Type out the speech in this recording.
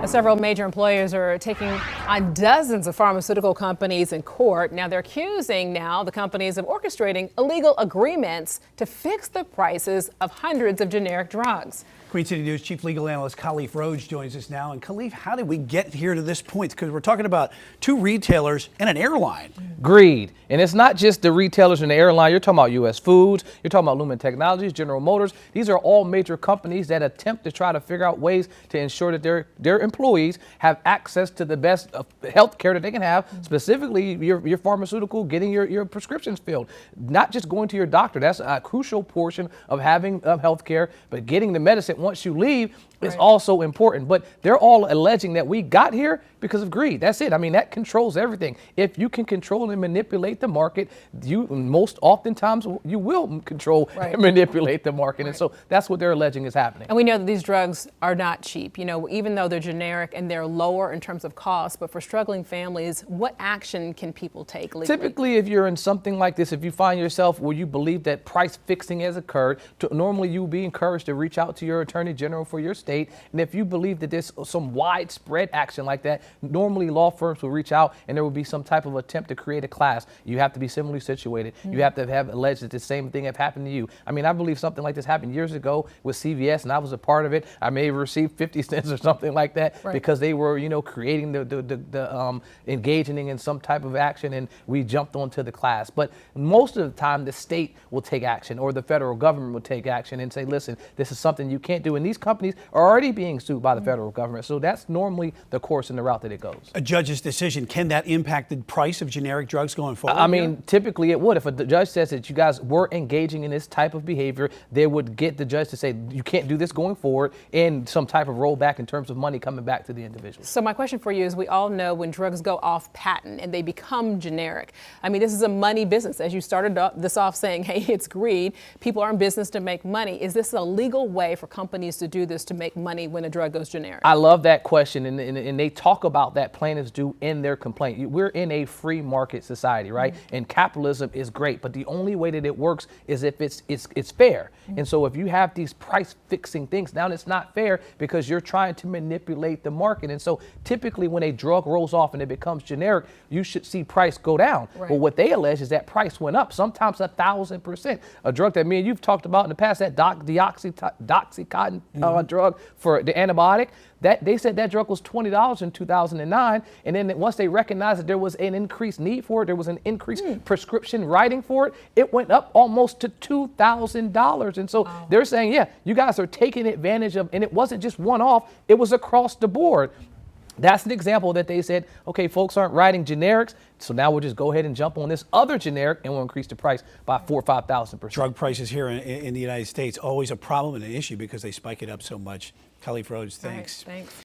Several major employers are taking on dozens of pharmaceutical companies in court. Now they're accusing the companies of orchestrating illegal agreements to fix the prices of hundreds of generic drugs. Queen City News Chief Legal Analyst Khalif Rhodes joins us now. And Khalif, how did we get here to this point? Because we're talking about two retailers and an airline. Greed. And it's not just the retailers and the airline. You're talking about U.S. Foods. You're talking about Lumen Technologies, General Motors. These are all major companies that attempt to try to figure out ways to ensure that their employees have access to the best health care that they can have, specifically your pharmaceutical, getting your prescriptions filled. Not just going to your doctor. That's a crucial portion of having health care, but getting the medicine once you leave is also important. But they're all alleging that we got here because of greed. That's it. I mean, that controls everything. If you can control and manipulate the market, most oftentimes you will control and manipulate the market. And so that's what they're alleging is happening. And we know that these drugs are not cheap, even though they're generic and they're lower in terms of cost. But for struggling families, what action can people take legally? Typically, if you're in something like this, if you find yourself where you believe that price fixing has occurred, normally you'll be encouraged to reach out to your attorney general for your state. And if you believe that there's some widespread action like that, normally law firms will reach out and there will be some type of attempt to create a class. You have to be similarly situated. You have to have alleged that the same thing have happened to you. I mean, I believe something like this happened years ago with CVS, and I was a part of it. I may have received 50 cents or something like that because they were, creating engaging in some type of action, and we jumped onto the class. But most of the time, the state will take action, or the federal government will take action and say, listen, this is something you can't do. And these companies are already being sued by the federal government. So that's normally the course and the route that it goes. A judge's decision, can that impact the price of generic drugs going forward? I mean, typically it would. If a judge says that you guys were engaging in this type of behavior, they would get the judge to say you can't do this going forward, and some type of rollback in terms of money coming back to the individual. So my question for you is, we all know when drugs go off patent and they become generic. I mean, this is a money business. As you started this off saying, hey, it's greed. People are in business to make money. Is this a legal way for companies to do this to make money when a drug goes generic? I love that question, and they talk about that plaintiffs do in their complaint. We're in a free market society, right? And capitalism is great, but the only way that it works is if it's fair. And so if you have these price fixing things, now it's not fair because you're trying to manipulate the market. And so typically when a drug rolls off and it becomes generic, you should see price go down. But what they allege is that price went up, sometimes 1,000%. A drug that me and you've talked about in the past, that Doxycontin drug for the antibiotic, that they said that drug was $20 in 2009, and then once they recognized that there was an increased need for it, there was an increased prescription writing for it, it went up almost to $2,000. And so they're saying, yeah, you guys are taking advantage of, and it wasn't just one off, it was across the board. That's an example that they said, okay, folks aren't writing generics, so now we'll just go ahead and jump on this other generic and we'll increase the price by 4,000 or 5,000%. Drug prices here in the United States, always a problem and an issue because they spike it up so much. Khalif Rhodes, thanks. Thanks.